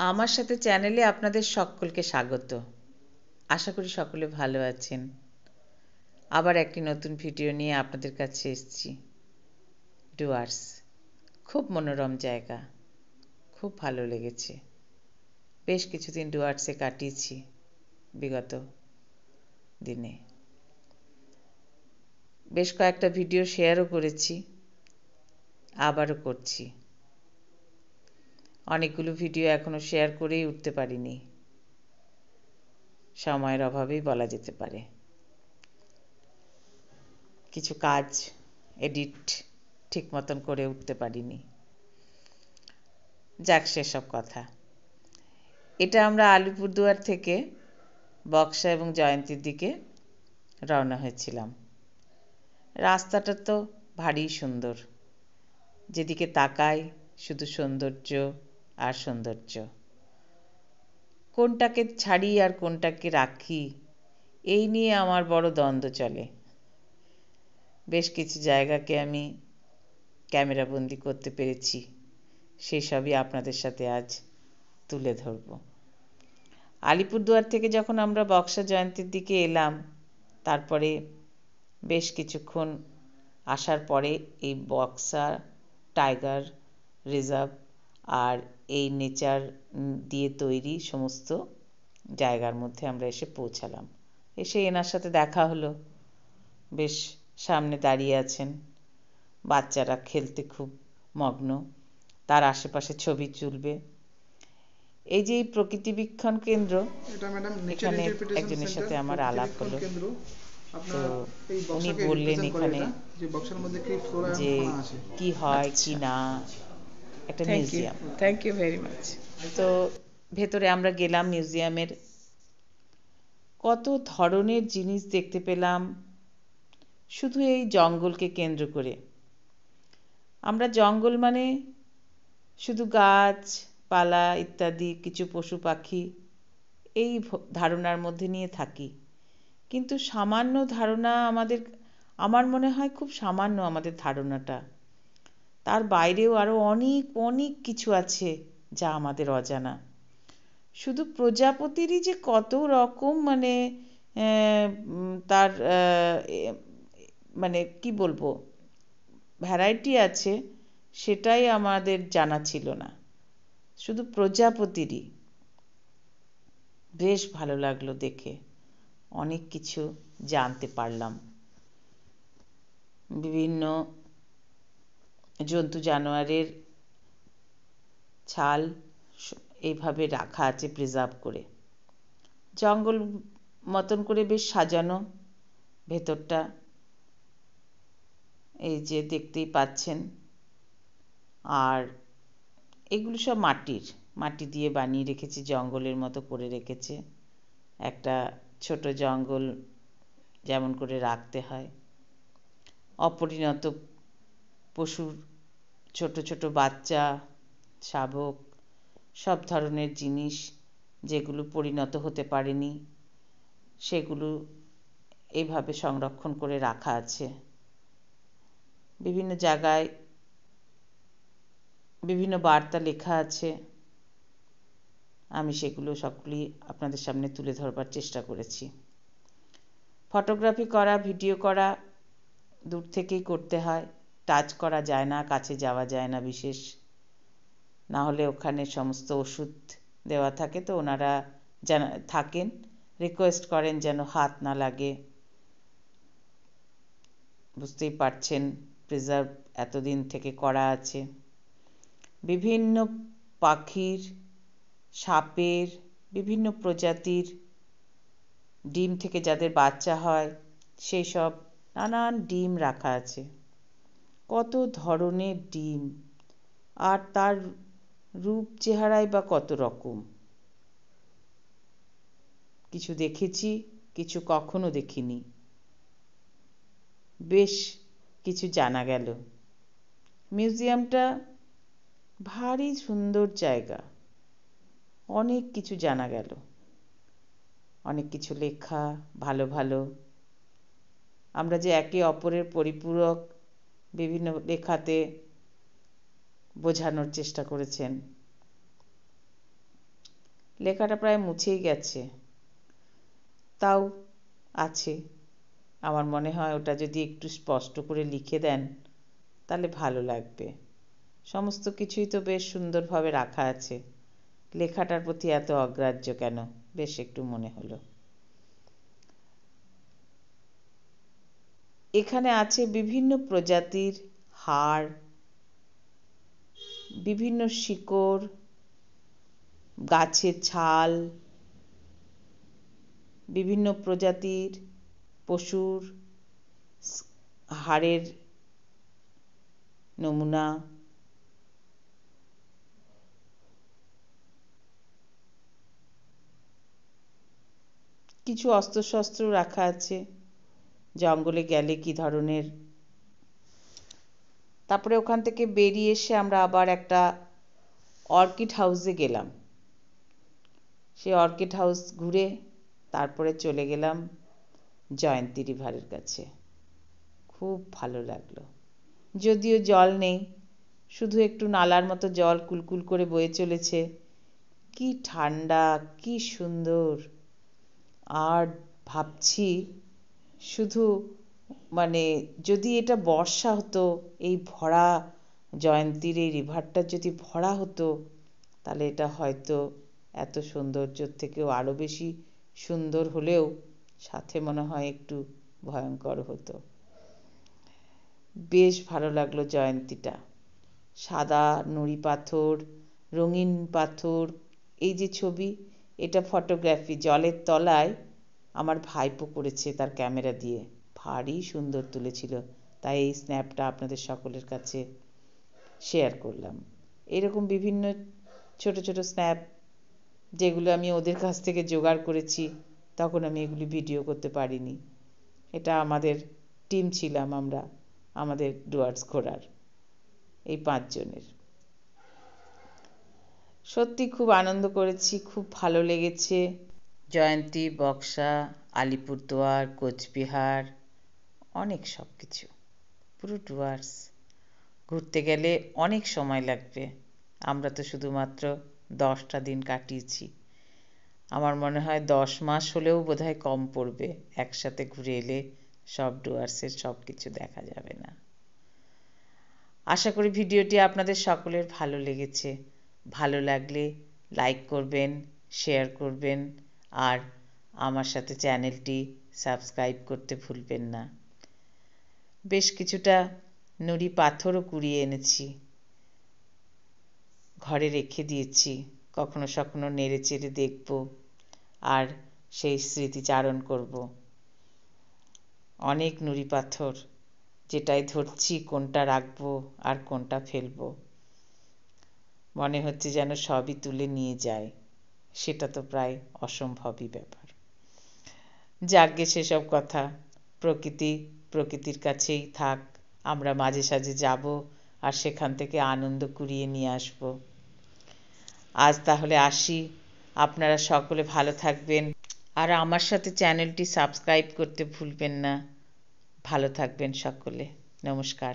আমার সাথে চ্যানেলে আপনাদের সকলকে স্বাগত। আশা করি সকলে ভালো আছেন। আবার একটি নতুন ভিডিও নিয়ে আপনাদের কাছে এসেছি। ডুয়ার্স খুব মনোরম জায়গা, খুব ভালো লেগেছে। বেশ কিছুদিন ডুয়ার্সে কাটিয়েছি বিগত দিনে। বেশ কয়েকটা ভিডিও শেয়ারও করেছি, আবারও করছি। অনেকগুলো ভিডিও এখনো শেয়ার করেই উঠতে পারিনি, সময়ের অভাবেই বলা যেতে পারে। কিছু কাজ এডিট ঠিক মতন করে উঠতে পারিনি। যাক, সেসব কথা। এটা আমরা আলিপুরদুয়ার থেকে বক্সা এবং জয়ন্তীর দিকে রওনা হয়েছিলাম। রাস্তাটা তো ভারী সুন্দর, যেদিকে তাকাই শুধু সৌন্দর্য আর সৌন্দর্য। কোনটাকে ছাড়ি আর কোনটাকে রাখি, এই নিয়ে আমার বড় দ্বন্দ্ব চলে। বেশ কিছু জায়গাকে আমি ক্যামেরাবন্দি করতে পেরেছি, সেই সবই আপনাদের সাথে আজ তুলে ধরব। আলিপুরদুয়ার থেকে যখন আমরা বক্সা জয়ন্তীর দিকে এলাম, তারপরে বেশ কিছুক্ষণ আসার পরে এই বক্সা টাইগার রিজার্ভ আর এই নেচার দিয়ে তৈরি সমস্ত জায়গার মধ্যে আমরা এসে পৌঁছালাম। এসে এনার সাথে দেখা হলো। বেশ সামনে দাঁড়িয়ে আছেন, বাচ্চারা খেলতে খুব মগ্ন, তার আশেপাশে ছবি তুলবে। এই যে প্রকৃতি বীক্ষণ কেন্দ্র, এখানে একজনের সাথে আমার আলাপ হলো। তো উনি বললেন এখানে যে কি হয় কি না, একটা museum. Thank you very much. তো ভেতরে আমরা গেলাম। মিউজিয়ামের কত ধরনের জিনিস দেখতে পেলাম, শুধু এই জঙ্গলকে কেন্দ্র করে। আমরা জঙ্গল মানে শুধু গাছ পালা ইত্যাদি, কিছু পশু পাখি, এই ধারণার মধ্যে নিয়ে থাকি। কিন্তু সামান্য ধারণা আমার মনে হয় খুব সামান্য আমাদের ধারণাটা। তার বাইরেও আরও অনেক অনেক কিছু আছে যা আমাদের অজানা। শুধু প্রজাপতিরই যে কত রকম তার কি বলবো ভ্যারাইটি আছে, সেটাই আমাদের জানা ছিল না। শুধু প্রজাপতিরই। বেশ ভালো লাগলো দেখে, অনেক কিছু জানতে পারলাম। বিভিন্ন জন্তু জানোয়ারের ছাল এইভাবে রাখা আছে প্রিজার্ভ করে। জঙ্গল মতন করে বেশ সাজানো ভেতরটা, এই যে দেখতেই পাচ্ছেন। আর এগুলো সব মাটি দিয়ে বানিয়ে রেখেছে, জঙ্গলের মতো করে রেখেছে। একটা ছোট জঙ্গল যেমন করে রাখতে হয়। অপরিণত পশুর ছোট ছোট বাচ্চা, শাবক, সব ধরনের জিনিস যেগুলো পরিণত হতে পারেনি, সেগুলো এইভাবে সংরক্ষণ করে রাখা আছে। বিভিন্ন জায়গায় বিভিন্ন বার্তা লেখা আছে। আমি সেগুলো সবগুলি আপনাদের সামনে তুলে ধরবার চেষ্টা করেছি। ফটোগ্রাফি করা, ভিডিও করা দূর থেকেই করতে হয়, টাচ করা যায় না, কাছে যাওয়া যায় না বিশেষ। না হলে ওখানে সমস্ত ওষুধ দেওয়া থাকে, তো ওনারা থাকেন, রিকোয়েস্ট করেন যেন হাত না লাগে। বুঝতেই পারছেন, প্রিজার্ভ এতদিন থেকে করা আছে। বিভিন্ন পাখির, সাপের, বিভিন্ন প্রজাতির ডিম থেকে যাদের বাচ্চা হয়, সেই সব নানান ডিম রাখা আছে। কত ধরনের ডিম, আর তার রূপ চেহারাই বা কত রকম। কিছু দেখেছি, কিছু কখনো দেখিনি। বেশ কিছু জানা গেল। মিউজিয়ামটা ভারী সুন্দর জায়গা, অনেক কিছু জানা গেল। অনেক কিছু লেখা, ভালো ভালো। আমরা যে একে অপরের পরিপূরক বিভিন্ন লেখাতে বোঝানোর চেষ্টা করেছেন। লেখাটা প্রায় মুছেই গেছে, তাও আছে। আমার মনে হয় ওটা যদি একটু স্পষ্ট করে লিখে দেন তাহলে ভালো লাগবে। সমস্ত কিছুই তো বেশ সুন্দরভাবে রাখা আছে, লেখাটার প্রতি এত অগ্রাহ্য কেন, বেশ একটু মনে হলো। এখানে আছে বিভিন্ন প্রজাতির হাড়, বিভিন্ন শিকড়, গাছের ছাল, বিভিন্ন প্রজাতির পশুর হাড়ের নমুনা, কিছু অস্ত্রশস্ত্র রাখা আছে, জঙ্গলে গেলে কি ধরনের। তারপরে ওখান থেকে বেরিয়ে এসে আমরা আবার একটা অর্কিড হাউসে গেলাম। সেই অর্কিড হাউস ঘুরে তারপরে চলে গেলাম জয়ন্তী রিভারের কাছে। খুব ভালো লাগলো। যদিও জল নেই, শুধু একটু নালার মতো জল কুলকুল করে বয়ে চলেছে। কি ঠান্ডা, কি সুন্দর। আর ভাবছি শুধু যদি এটা বর্ষা হতো, এই ভরা জয়ন্তীর এই রিভারটা যদি ভরা হতো, তাহলে এটা হয়তো এত সৌন্দর্যের থেকেও আরো বেশি সুন্দর হলেও সাথে মনে হয় একটু ভয়ঙ্কর হতো। বেশ ভালো লাগলো জয়ন্তীটা। সাদা নুড়ি পাথর, রঙিন পাথর, এই যে ছবি, এটা ফটোগ্রাফি জলের তলায় আমার ভাইপো করেছে তার ক্যামেরা দিয়ে, ভারী সুন্দর তুলেছিল। তাই এই স্ন্যাপটা আপনাদের সকলের কাছে শেয়ার করলাম। এরকম বিভিন্ন ছোট ছোট স্ন্যাপ যেগুলো আমি ওদের কাছ থেকে জোগাড় করেছি, তখন আমি এগুলি ভিডিও করতে পারিনি। এটা আমাদের টিম ছিলাম আমরা, আমাদের ডুয়ার্স ঘোরার এই 5 জনের। সত্যি খুব আনন্দ করেছি, খুব ভালো লেগেছে। জয়ন্তী, বক্সা, আলিপুরদুয়ার, কোচবিহার, অনেক সব কিছু, পুরো ডুয়ার্স ঘুরতে গেলে অনেক সময় লাগবে। আমরা তো শুধুমাত্র 10টা দিন কাটিয়েছি। আমার মনে হয় 10 মাস হলেও বোধহয় কম পড়বে একসাথে ঘুরে এলে সব ডুয়ার্সের সব কিছু দেখা যাবে না। আশা করি ভিডিওটি আপনাদের সকলের ভালো লেগেছে। ভালো লাগলে লাইক করবেন, শেয়ার করবেন, আর আমার সাথে চ্যানেলটি সাবস্ক্রাইব করতে ভুলবেন না। বেশ কিছুটা নুড়ি পাথরও কুড়িয়ে এনেছি, ঘরে রেখে দিয়েছি, কখনো সখনো নেড়ে চেড়ে দেখব আর সেই স্মৃতিচারণ করব। অনেক নুড়ি পাথর, যেটাই ধরছি কোনটা রাখবো আর কোনটা ফেলবো, মনে হচ্ছে যেন সবই তুলে নিয়ে যায়। সেটা তো প্রায় অসম্ভবই ব্যাপার। যাকগে সেসব কথা, প্রকৃতির কাছেই থাক। আমরা মাঝে সাঝে যাব আর সেখান থেকে আনন্দ কুড়িয়ে নিয়ে আসব। আজ তাহলে আসি, আপনারা সকলে ভালো থাকবেন আর আমার সাথে চ্যানেলটি সাবস্ক্রাইব করতে ভুলবেন না। ভালো থাকবেন সকলে। নমস্কার।